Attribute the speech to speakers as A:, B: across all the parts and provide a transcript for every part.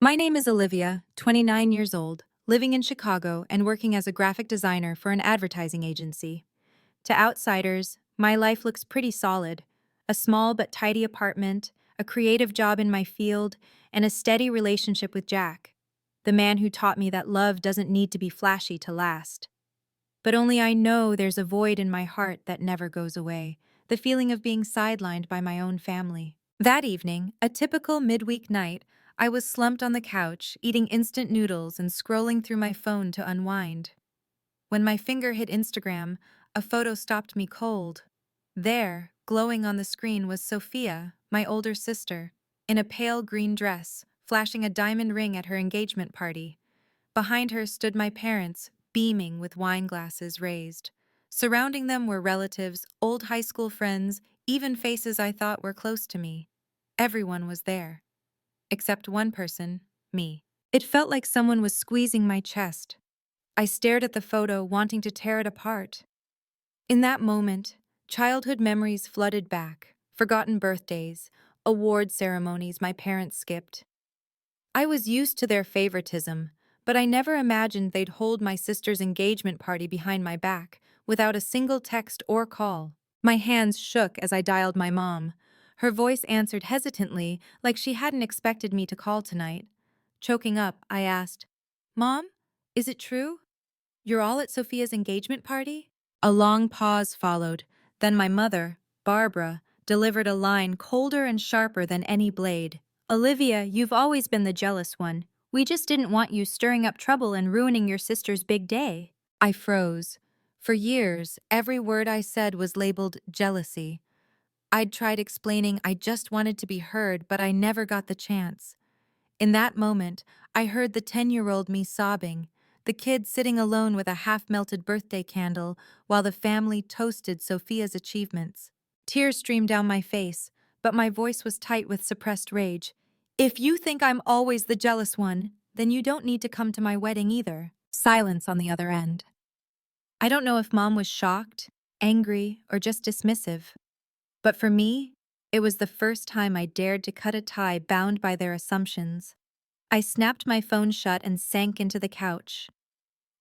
A: My name is Olivia, 29 years old, living in Chicago and working as a graphic designer for an advertising agency. To outsiders, my life looks pretty solid. A small but tidy apartment, a creative job in my field, and a steady relationship with Jack, the man who taught me that love doesn't need to be flashy to last. But only I know there's a void in my heart that never goes away, the feeling of being sidelined by my own family. That evening, a typical midweek night, I was slumped on the couch, eating instant noodles and scrolling through my phone to unwind. When my finger hit Instagram, a photo stopped me cold. There, glowing on the screen, was Sophia, my older sister, in a pale green dress, flashing a diamond ring at her engagement party. Behind her stood my parents, beaming with wine glasses raised. Surrounding them were relatives, old high school friends, even faces I thought were close to me. Everyone was there. Except one person, me. It felt like someone was squeezing my chest. I stared at the photo, wanting to tear it apart. In that moment, childhood memories flooded back, forgotten birthdays, award ceremonies my parents skipped. I was used to their favoritism, but I never imagined they'd hold my sister's engagement party behind my back, without a single text or call. My hands shook as I dialed my mom. Her voice answered hesitantly, like she hadn't expected me to call tonight. Choking up, I asked, "Mom, is it true? You're all at Sophia's engagement party?" A long pause followed. Then my mother, Barbara, delivered a line colder and sharper than any blade. "Olivia, you've always been the jealous one. We just didn't want you stirring up trouble and ruining your sister's big day." I froze. For years, every word I said was labeled jealousy. I'd tried explaining I just wanted to be heard, but I never got the chance. In that moment, I heard the 10-year-old me sobbing, the kid sitting alone with a half-melted birthday candle while the family toasted Sophia's achievements. Tears streamed down my face, but my voice was tight with suppressed rage. "If you think I'm always the jealous one, then you don't need to come to my wedding either." Silence on the other end. I don't know if Mom was shocked, angry, or just dismissive. But for me, it was the first time I dared to cut a tie bound by their assumptions. I snapped my phone shut and sank into the couch.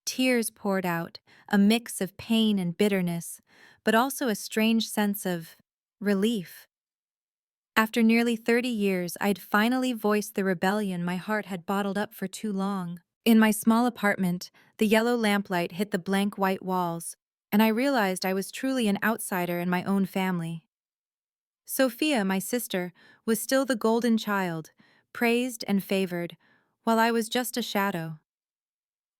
A: Tears poured out, a mix of pain and bitterness, but also a strange sense of relief. After nearly 30 years, I'd finally voiced the rebellion my heart had bottled up for too long. In my small apartment, the yellow lamplight hit the blank white walls, and I realized I was truly an outsider in my own family. Sophia, my sister, was still the golden child, praised and favored, while I was just a shadow.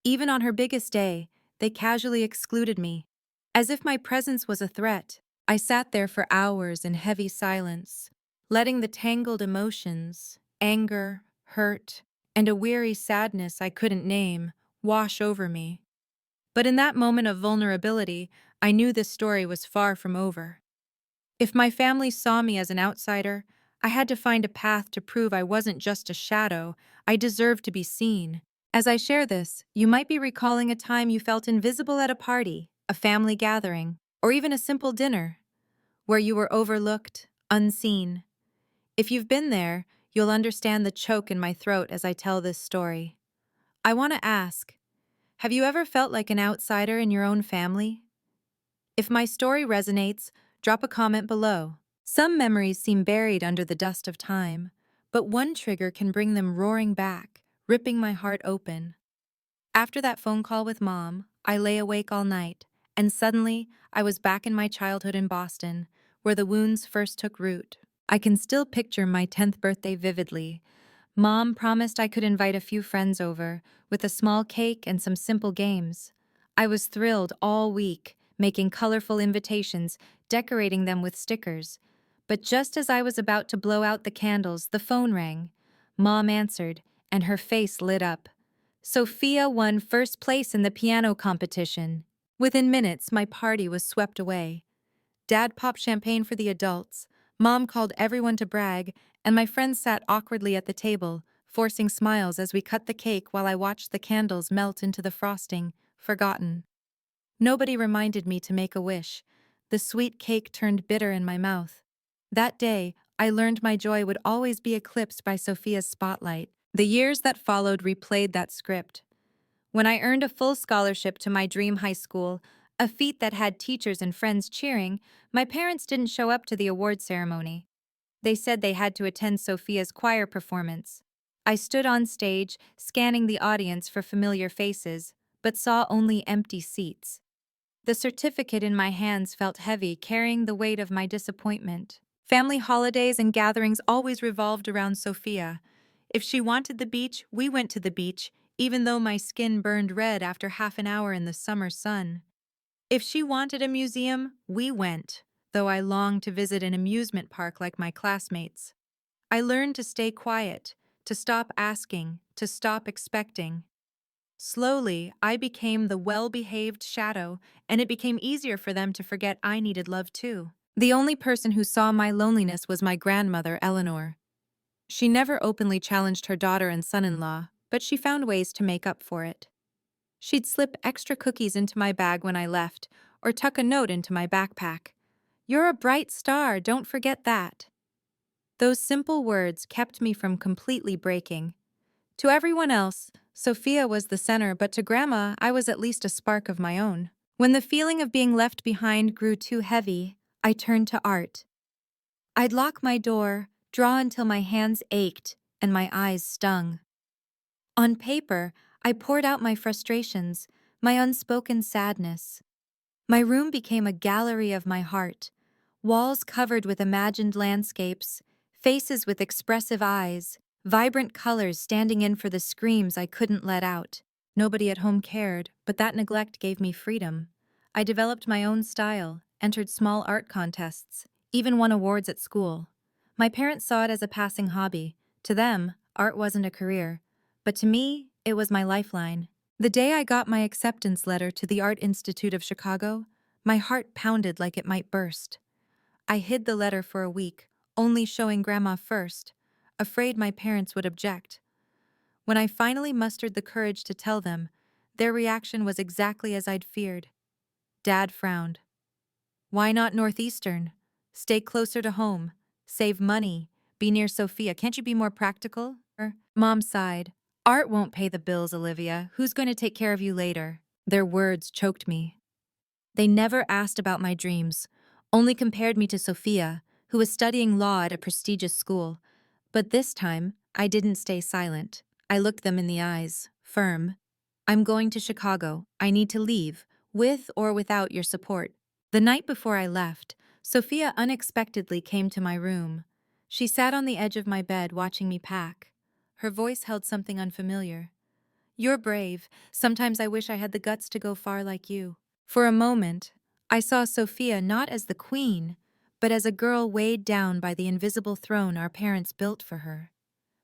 A: Even on her biggest day, they casually excluded me, as if my presence was a threat. I sat there for hours in heavy silence, letting the tangled emotions, anger, hurt, and a weary sadness I couldn't name, wash over me. But in that moment of vulnerability, I knew this story was far from over. If my family saw me as an outsider, I had to find a path to prove I wasn't just a shadow. I deserved to be seen. As I share this, you might be recalling a time you felt invisible at a party, a family gathering, or even a simple dinner, where you were overlooked, unseen. If you've been there, you'll understand the choke in my throat as I tell this story. I want to ask, have you ever felt like an outsider in your own family? If my story resonates, drop a comment below. Some memories seem buried under the dust of time, but one trigger can bring them roaring back, ripping my heart open. After that phone call with Mom, I lay awake all night, and suddenly I was back in my childhood in Boston, where the wounds first took root. I can still picture my 10th birthday vividly. Mom promised I could invite a few friends over, with a small cake and some simple games. I was thrilled all week, making colorful invitations, decorating them with stickers. But just as I was about to blow out the candles, the phone rang. Mom answered, and her face lit up. Sophia won first place in the piano competition. Within minutes, my party was swept away. Dad popped champagne for the adults, Mom called everyone to brag, and my friends sat awkwardly at the table, forcing smiles as we cut the cake while I watched the candles melt into the frosting, forgotten. Nobody reminded me to make a wish. The sweet cake turned bitter in my mouth. That day, I learned my joy would always be eclipsed by Sophia's spotlight. The years that followed replayed that script. When I earned a full scholarship to my dream high school, a feat that had teachers and friends cheering, my parents didn't show up to the award ceremony. They said they had to attend Sophia's choir performance. I stood on stage, scanning the audience for familiar faces, but saw only empty seats. The certificate in my hands felt heavy, carrying the weight of my disappointment. Family holidays and gatherings always revolved around Sophia. If she wanted the beach, we went to the beach, even though my skin burned red after half an hour in the summer sun. If she wanted a museum, we went, though I longed to visit an amusement park like my classmates. I learned to stay quiet, to stop asking, to stop expecting. Slowly, I became the well-behaved shadow, and it became easier for them to forget I needed love too. The only person who saw my loneliness was my grandmother, Eleanor. She never openly challenged her daughter and son-in-law, but she found ways to make up for it. She'd slip extra cookies into my bag when I left, or tuck a note into my backpack. "You're a bright star, don't forget that." Those simple words kept me from completely breaking. To everyone else, Sophia was the center, but to Grandma, I was at least a spark of my own. When the feeling of being left behind grew too heavy, I turned to art. I'd lock my door, draw until my hands ached and my eyes stung. On paper, I poured out my frustrations, my unspoken sadness. My room became a gallery of my heart, walls covered with imagined landscapes, faces with expressive eyes, vibrant colors standing in for the screams I couldn't let out. Nobody at home cared, but that neglect gave me freedom. I developed my own style, entered small art contests, even won awards at school. My parents saw it as a passing hobby. To them, art wasn't a career, but to me, it was my lifeline. The day I got my acceptance letter to the Art Institute of Chicago, my heart pounded like it might burst. I hid the letter for a week, only showing Grandma first, afraid my parents would object. When I finally mustered the courage to tell them, their reaction was exactly as I'd feared. Dad frowned. "Why not Northeastern? Stay closer to home, save money, be near Sophia. Can't you be more practical?" Mom sighed. "Art won't pay the bills, Olivia. Who's going to take care of you later?" Their words choked me. They never asked about my dreams, only compared me to Sophia, who was studying law at a prestigious school. But this time, I didn't stay silent. I looked them in the eyes, firm. "I'm going to Chicago. I need to leave, with or without your support." The night before I left, Sophia unexpectedly came to my room. She sat on the edge of my bed watching me pack. Her voice held something unfamiliar. "You're brave. Sometimes I wish I had the guts to go far like you." For a moment, I saw Sophia not as the queen, but as a girl weighed down by the invisible throne our parents built for her.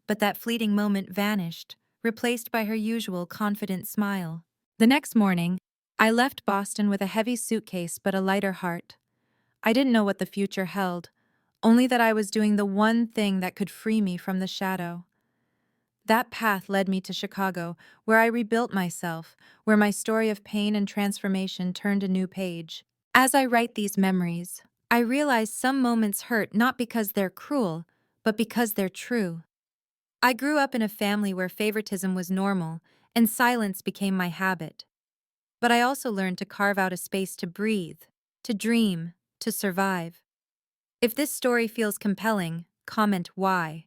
A: But that fleeting moment vanished, replaced by her usual confident smile. The next morning, I left Boston with a heavy suitcase but a lighter heart. I didn't know what the future held, only that I was doing the one thing that could free me from the shadow. That path led me to Chicago, where I rebuilt myself, where my story of pain and transformation turned a new page. As I write these memories, I realize some moments hurt not because they're cruel, but because they're true. I grew up in a family where favoritism was normal, and silence became my habit. But I also learned to carve out a space to breathe, to dream, to survive. If this story feels compelling, comment why.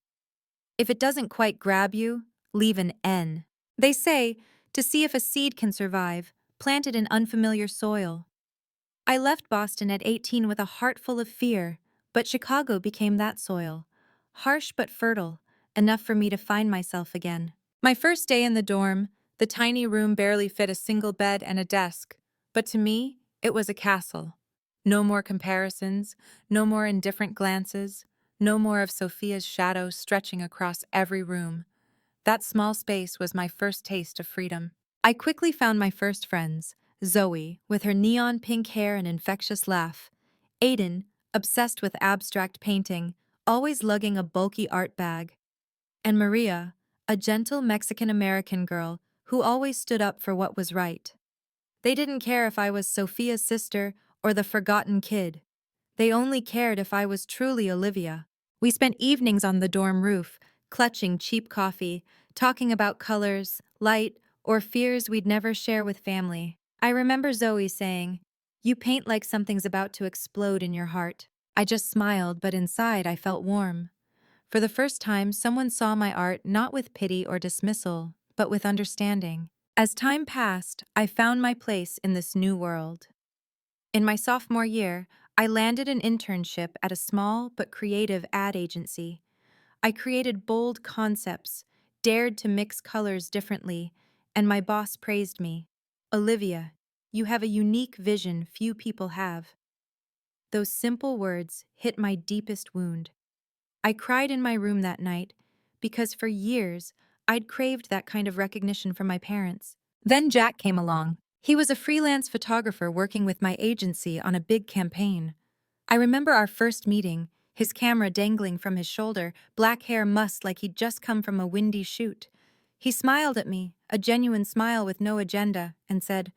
A: If it doesn't quite grab you, leave an N. They say, to see if a seed can survive, plant it in unfamiliar soil. I left Boston at 18 with a heart full of fear, but Chicago became that soil. Harsh but fertile, enough for me to find myself again. My first day in the dorm, the tiny room barely fit a single bed and a desk, but to me, it was a castle. No more comparisons, no more indifferent glances, no more of Sophia's shadow stretching across every room. That small space was my first taste of freedom. I quickly found my first friends: Zoe, with her neon pink hair and infectious laugh; Aiden, obsessed with abstract painting, always lugging a bulky art bag; and Maria, a gentle Mexican-American girl who always stood up for what was right. They didn't care if I was Sophia's sister or the forgotten kid. They only cared if I was truly Olivia. We spent evenings on the dorm roof, clutching cheap coffee, talking about colors, light, or fears we'd never share with family. I remember Zoe saying, "You paint like something's about to explode in your heart." I just smiled, but inside I felt warm. For the first time, someone saw my art not with pity or dismissal, but with understanding. As time passed, I found my place in this new world. In my sophomore year, I landed an internship at a small but creative ad agency. I created bold concepts, dared to mix colors differently, and my boss praised me. "Olivia, you have a unique vision few people have." Those simple words hit my deepest wound. I cried in my room that night because for years I'd craved that kind of recognition from my parents. Then Jack came along. He was a freelance photographer working with my agency on a big campaign. I remember our first meeting, his camera dangling from his shoulder, black hair mussed like he'd just come from a windy shoot. He smiled at me, a genuine smile with no agenda, and said,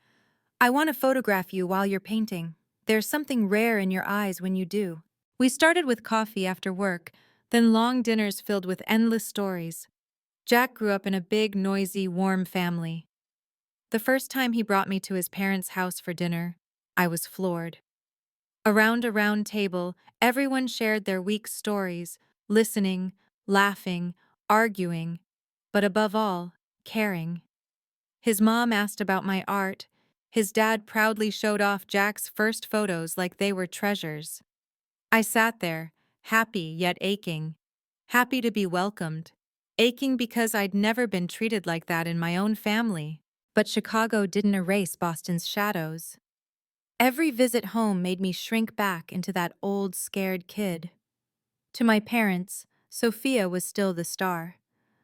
A: "I want to photograph you while you're painting. There's something rare in your eyes when you do." We started with coffee after work, then long dinners filled with endless stories. Jack grew up in a big, noisy, warm family. The first time he brought me to his parents' house for dinner, I was floored. Around a round table, everyone shared their week's stories, listening, laughing, arguing, but above all, caring. His mom asked about my art. His dad proudly showed off Jack's first photos like they were treasures. I sat there, happy yet aching. Happy to be welcomed. Aching because I'd never been treated like that in my own family. But Chicago didn't erase Boston's shadows. Every visit home made me shrink back into that old, scared kid. To my parents, Sophia was still the star.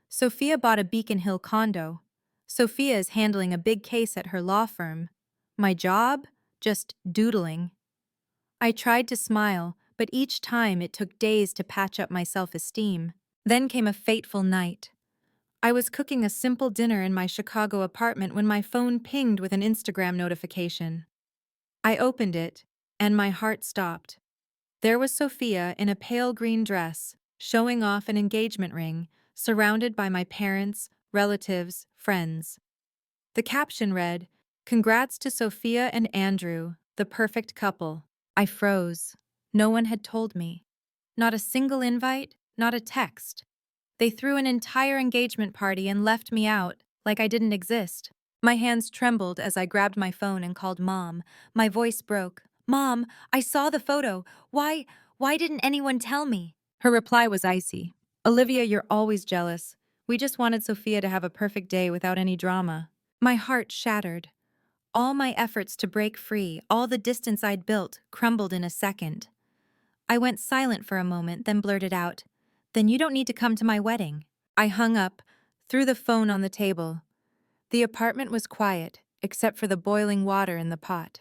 A: Sophia bought a Beacon Hill condo. Sophia is handling a big case at her law firm. My job? Just doodling. I tried to smile, but each time it took days to patch up my self-esteem. Then came a fateful night. I was cooking a simple dinner in my Chicago apartment when my phone pinged with an Instagram notification. I opened it, and my heart stopped. There was Sophia in a pale green dress, showing off an engagement ring, surrounded by my parents, relatives, friends. The caption read, "Congrats to Sophia and Andrew, the perfect couple." I froze. No one had told me. Not a single invite, not a text. They threw an entire engagement party and left me out, like I didn't exist. My hands trembled as I grabbed my phone and called Mom. My voice broke. "Mom, I saw the photo. Why didn't anyone tell me?" Her reply was icy. "Olivia, you're always jealous. We just wanted Sophia to have a perfect day without any drama." My heart shattered. All my efforts to break free, all the distance I'd built, crumbled in a second. I went silent for a moment, then blurted out, "Then you don't need to come to my wedding." I hung up, threw the phone on the table. The apartment was quiet, except for the boiling water in the pot.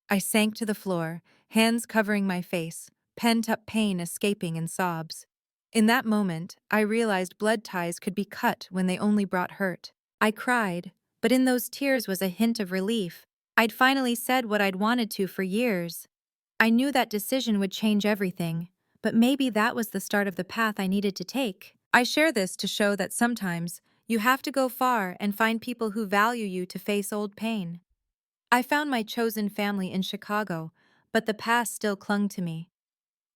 A: I sank to the floor, hands covering my face, pent-up pain escaping in sobs. In that moment, I realized blood ties could be cut when they only brought hurt. I cried, but in those tears was a hint of relief. I'd finally said what I'd wanted to for years. I knew that decision would change everything, but maybe that was the start of the path I needed to take. I share this to show that sometimes you have to go far and find people who value you to face old pain. I found my chosen family in Chicago, but the past still clung to me.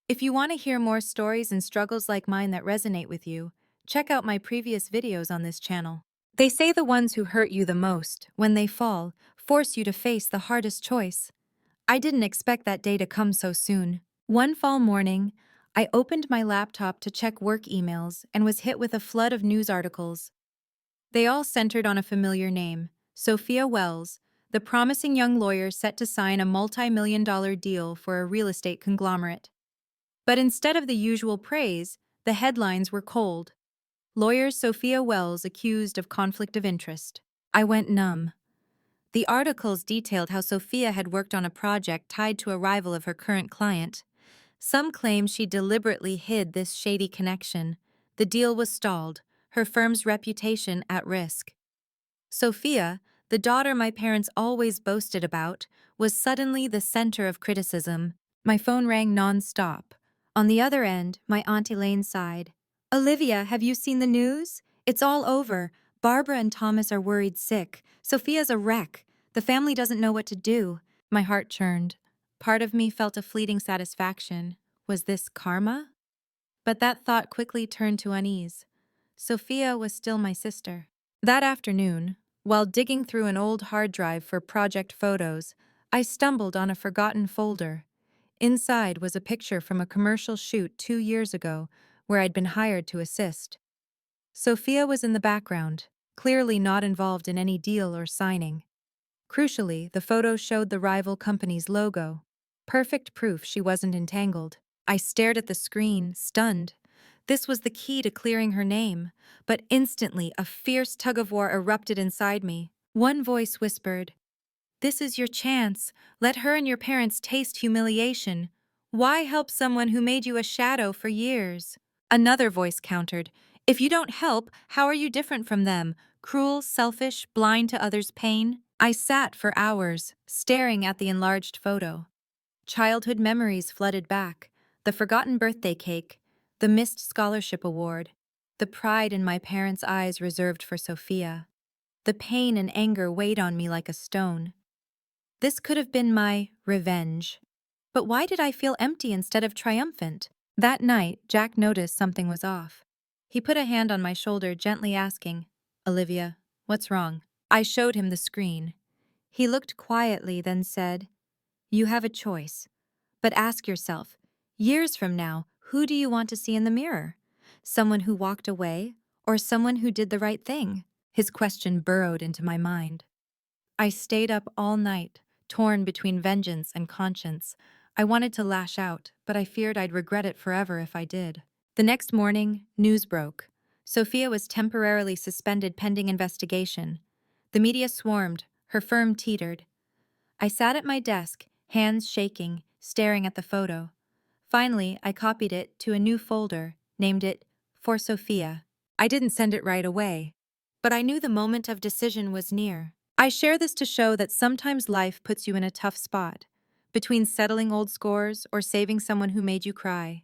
A: If you want to hear more stories and struggles like mine that resonate with you, check out my previous videos on this channel. They say the ones who hurt you the most, when they fall, force you to face the hardest choice. I didn't expect that day to come so soon. One fall morning, I opened my laptop to check work emails and was hit with a flood of news articles. They all centered on a familiar name, Sophia Wells, the promising young lawyer set to sign a multi-million-dollar deal for a real estate conglomerate. But instead of the usual praise, the headlines were cold. Lawyer Sophia Wells accused of conflict of interest. I went numb. The articles detailed how Sophia had worked on a project tied to a rival of her current client. Some claim she deliberately hid this shady connection. The deal was stalled, her firm's reputation at risk. Sophia, the daughter my parents always boasted about, was suddenly the center of criticism. My phone rang non-stop. On the other end, my Aunt Elaine sighed. "Olivia, have you seen the news? It's all over. Barbara and Thomas are worried sick. Sophia's a wreck. The family doesn't know what to do. My heart churned. Part of me felt a fleeting satisfaction. Was this karma? But that thought quickly turned to unease. Sophia was still my sister. That afternoon, while digging through an old hard drive for project photos, I stumbled on a forgotten folder. Inside was a picture from a commercial shoot 2 years ago where I'd been hired to assist. Sophia was in the background, clearly not involved in any deal or signing. Crucially, the photo showed the rival company's logo. Perfect proof she wasn't entangled. I stared at the screen, stunned. This was the key to clearing her name, but instantly a fierce tug-of-war erupted inside me. One voice whispered, "This is your chance. Let her and your parents taste humiliation. Why help someone who made you a shadow for years?" Another voice countered, "If you don't help, how are you different from them? Cruel, selfish, blind to others' pain?" I sat for hours, staring at the enlarged photo. Childhood memories flooded back. The forgotten birthday cake, the missed scholarship award, the pride in my parents' eyes reserved for Sophia. The pain and anger weighed on me like a stone. This could have been my revenge. But why did I feel empty instead of triumphant? That night, Jack noticed something was off. He put a hand on my shoulder, gently asking, "Olivia, what's wrong?" I showed him the screen. He looked quietly, then said, "You have a choice. But ask yourself, years from now, who do you want to see in the mirror? Someone who walked away, or someone who did the right thing?" His question burrowed into my mind. I stayed up all night, torn between vengeance and conscience. I wanted to lash out, but I feared I'd regret it forever if I did. The next morning, news broke. Sophia was temporarily suspended pending investigation. The media swarmed, her firm teetered. I sat at my desk, hands shaking, staring at the photo. Finally, I copied it to a new folder, named it For Sophia. I didn't send it right away, but I knew the moment of decision was near. I share this to show that sometimes life puts you in a tough spot, between settling old scores or saving someone who made you cry.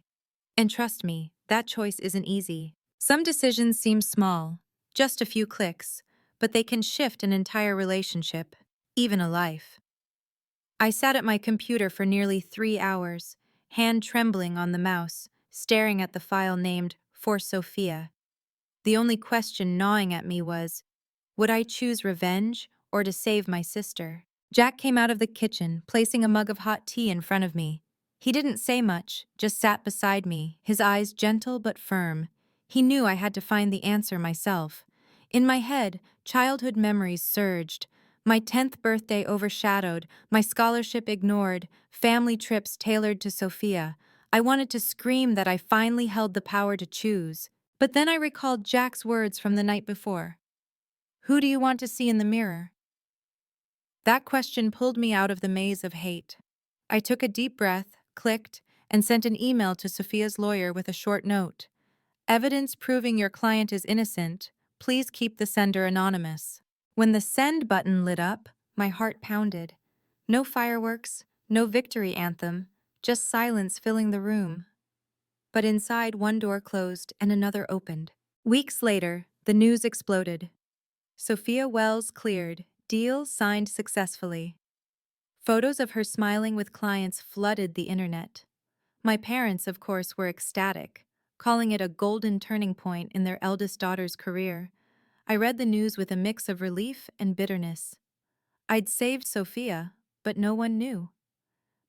A: And trust me, that choice isn't easy. Some decisions seem small, just a few clicks, but they can shift an entire relationship, even a life. I sat at my computer for nearly 3 hours, hand trembling on the mouse, staring at the file named For Sophia. The only question gnawing at me was, would I choose revenge or to save my sister? Jack came out of the kitchen, placing a mug of hot tea in front of me. He didn't say much, just sat beside me, his eyes gentle but firm. He knew I had to find the answer myself. In my head, childhood memories surged. My 10th birthday overshadowed, my scholarship ignored, family trips tailored to Sophia. I wanted to scream that I finally held the power to choose. But then I recalled Jack's words from the night before. Who do you want to see in the mirror? That question pulled me out of the maze of hate. I took a deep breath, clicked, and sent an email to Sophia's lawyer with a short note. Evidence proving your client is innocent. Please keep the sender anonymous. When the send button lit up, my heart pounded. No fireworks, no victory anthem, just silence filling the room. But inside, one door closed and another opened. Weeks later, the news exploded. Sophia Wells cleared, deal signed successfully. Photos of her smiling with clients flooded the internet. My parents, of course, were ecstatic, calling it a golden turning point in their eldest daughter's career. I read the news with a mix of relief and bitterness. I'd saved Sophia, but no one knew.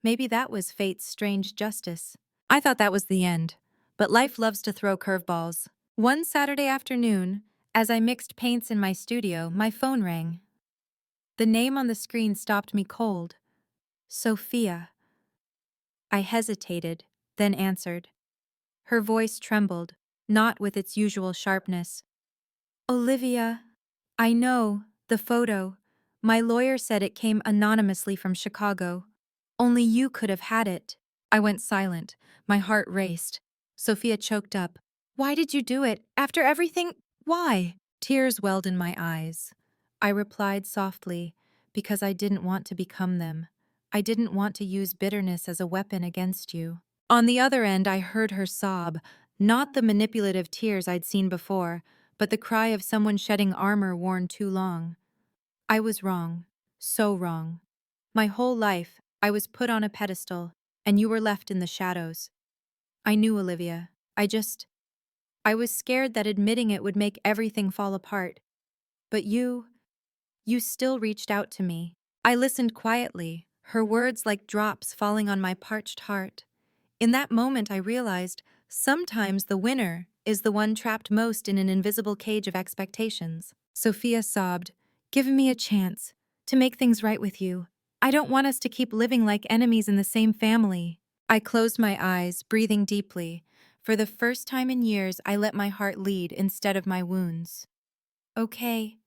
A: Maybe that was fate's strange justice. I thought that was the end, but life loves to throw curveballs. One Saturday afternoon, as I mixed paints in my studio, my phone rang. The name on the screen stopped me cold. Sophia. I hesitated, then answered. Her voice trembled, not with its usual sharpness. "Olivia, I know, the photo. My lawyer said it came anonymously from Chicago. Only you could have had it." I went silent. My heart raced. Sophia choked up. "Why did you do it? After everything? Why?" Tears welled in my eyes. I replied softly, because I didn't want to become them. I didn't want to use bitterness as a weapon against you. On the other end, I heard her sob, not the manipulative tears I'd seen before, but the cry of someone shedding armor worn too long. I was wrong. So wrong. My whole life, I was put on a pedestal, and you were left in the shadows. I knew, Olivia. I was scared that admitting it would make everything fall apart. But you still reached out to me. I listened quietly, her words like drops falling on my parched heart. In that moment, I realized sometimes the winner is the one trapped most in an invisible cage of expectations. Sophia sobbed, "Give me a chance to make things right with you. I don't want us to keep living like enemies in the same family." I closed my eyes, breathing deeply. For the first time in years, I let my heart lead instead of my wounds. "Okay,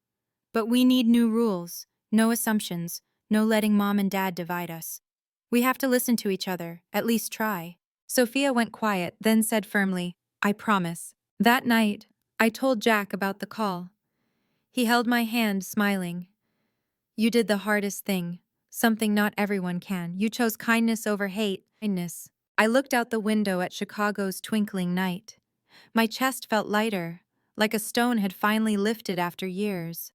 A: but we need new rules, no assumptions, no letting mom and dad divide us. We have to listen to each other, at least try." Sophia went quiet, then said firmly, "I promise." That night, I told Jack about the call. He held my hand, smiling. "You did the hardest thing, something not everyone can. You chose kindness over hate." Kindness. I looked out the window at Chicago's twinkling night. My chest felt lighter, like a stone had finally lifted after years.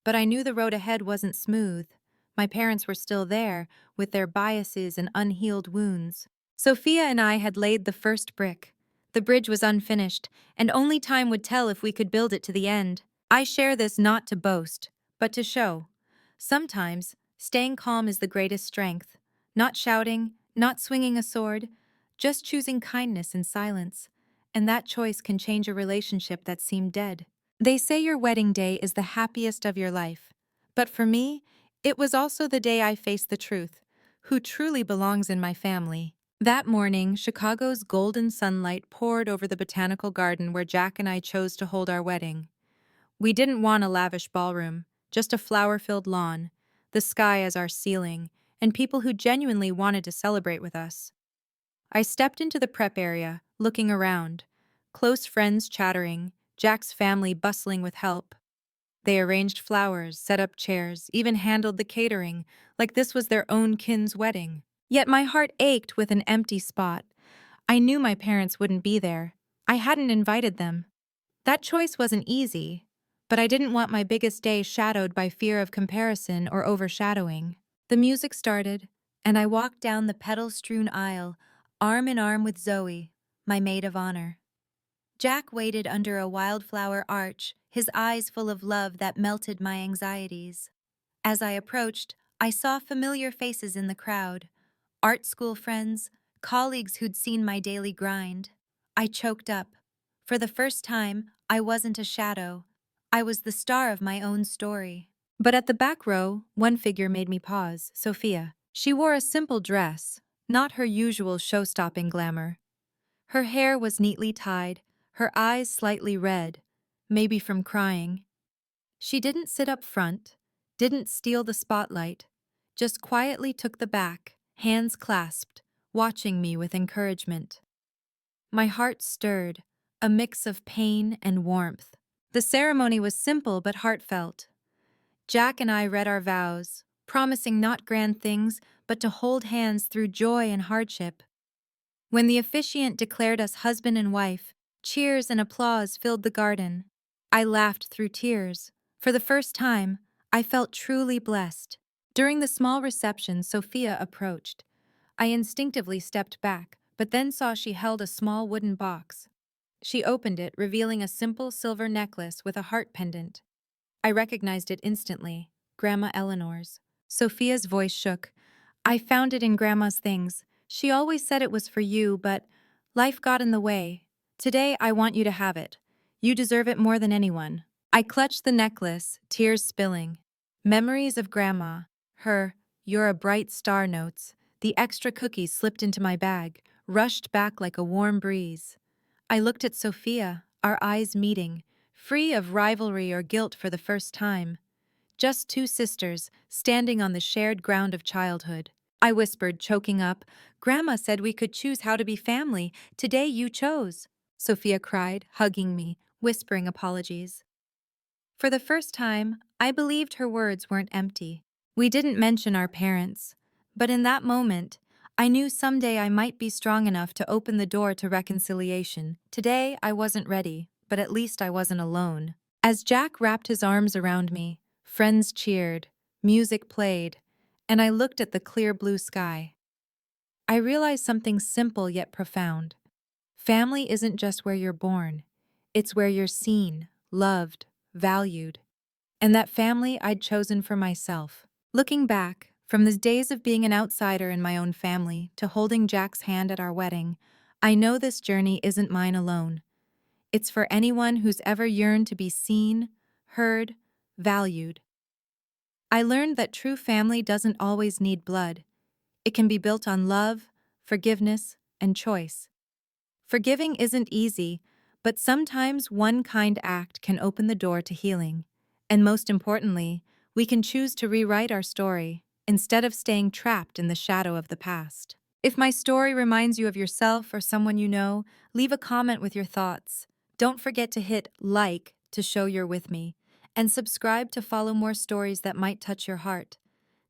A: But I knew the road ahead wasn't smooth. My parents were still there, with their biases and unhealed wounds. Sophia and I had laid the first brick. The bridge was unfinished, and only time would tell if we could build it to the end. I share this not to boast, but to show. Sometimes, staying calm is the greatest strength. Not shouting, not swinging a sword, just choosing kindness in silence. And that choice can change a relationship that seemed dead. They say your wedding day is the happiest of your life. But for me, it was also the day I faced the truth. Who truly belongs in my family? That morning, Chicago's golden sunlight poured over the botanical garden where Jack and I chose to hold our wedding. We didn't want a lavish ballroom, just a flower-filled lawn, the sky as our ceiling, and people who genuinely wanted to celebrate with us. I stepped into the prep area, looking around. Close friends chattering, Jack's family bustling with help. They arranged flowers, set up chairs, even handled the catering, like this was their own kin's wedding. Yet my heart ached with an empty spot. I knew my parents wouldn't be there. I hadn't invited them. That choice wasn't easy, but I didn't want my biggest day shadowed by fear of comparison or overshadowing. The music started, and I walked down the petal-strewn aisle, arm in arm with Zoe, my maid of honor. Jack waited under a wildflower arch, his eyes full of love that melted my anxieties. As I approached, I saw familiar faces in the crowd, art school friends, colleagues who'd seen my daily grind. I choked up. For the first time, I wasn't a shadow. I was the star of my own story. But at the back row, one figure made me pause, Sophia. She wore a simple dress, not her usual show-stopping glamour. Her hair was neatly tied, her eyes slightly red, maybe from crying. She didn't sit up front, didn't steal the spotlight, just quietly took the back, hands clasped, watching me with encouragement. My heart stirred, a mix of pain and warmth. The ceremony was simple but heartfelt. Jack and I read our vows, promising not grand things, but to hold hands through joy and hardship. When the officiant declared us husband and wife, cheers and applause filled the garden. I laughed through tears. For the first time, I felt truly blessed. During the small reception, Sophia approached. I instinctively stepped back, but then saw she held a small wooden box. She opened it, revealing a simple silver necklace with a heart pendant. I recognized it instantly, Grandma Eleanor's. Sophia's voice shook. "I found it in Grandma's things. She always said it was for you, but life got in the way. Today, I want you to have it. You deserve it more than anyone." I clutched the necklace, tears spilling. Memories of Grandma, her "you're a bright star" notes, the extra cookies slipped into my bag, rushed back like a warm breeze. I looked at Sophia, our eyes meeting, free of rivalry or guilt for the first time. Just two sisters, standing on the shared ground of childhood. I whispered, choking up, "Grandma said we could choose how to be family. Today you chose." Sophia cried, hugging me, whispering apologies. For the first time, I believed her words weren't empty. We didn't mention our parents, but in that moment, I knew someday I might be strong enough to open the door to reconciliation. Today, I wasn't ready, but at least I wasn't alone. As Jack wrapped his arms around me, friends cheered, music played, and I looked at the clear blue sky. I realized something simple yet profound. Family isn't just where you're born, it's where you're seen, loved, valued. And that family I'd chosen for myself. Looking back, from the days of being an outsider in my own family to holding Jack's hand at our wedding, I know this journey isn't mine alone. It's for anyone who's ever yearned to be seen, heard, valued. I learned that true family doesn't always need blood. It can be built on love, forgiveness, and choice. Forgiving isn't easy, but sometimes one kind act can open the door to healing. And most importantly, we can choose to rewrite our story instead of staying trapped in the shadow of the past. If my story reminds you of yourself or someone you know, leave a comment with your thoughts. Don't forget to hit like to show you're with me, and subscribe to follow more stories that might touch your heart.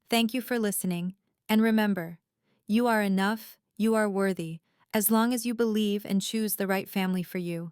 A: Thank you for listening, and remember, you are enough, you are worthy, as long as you believe and choose the right family for you.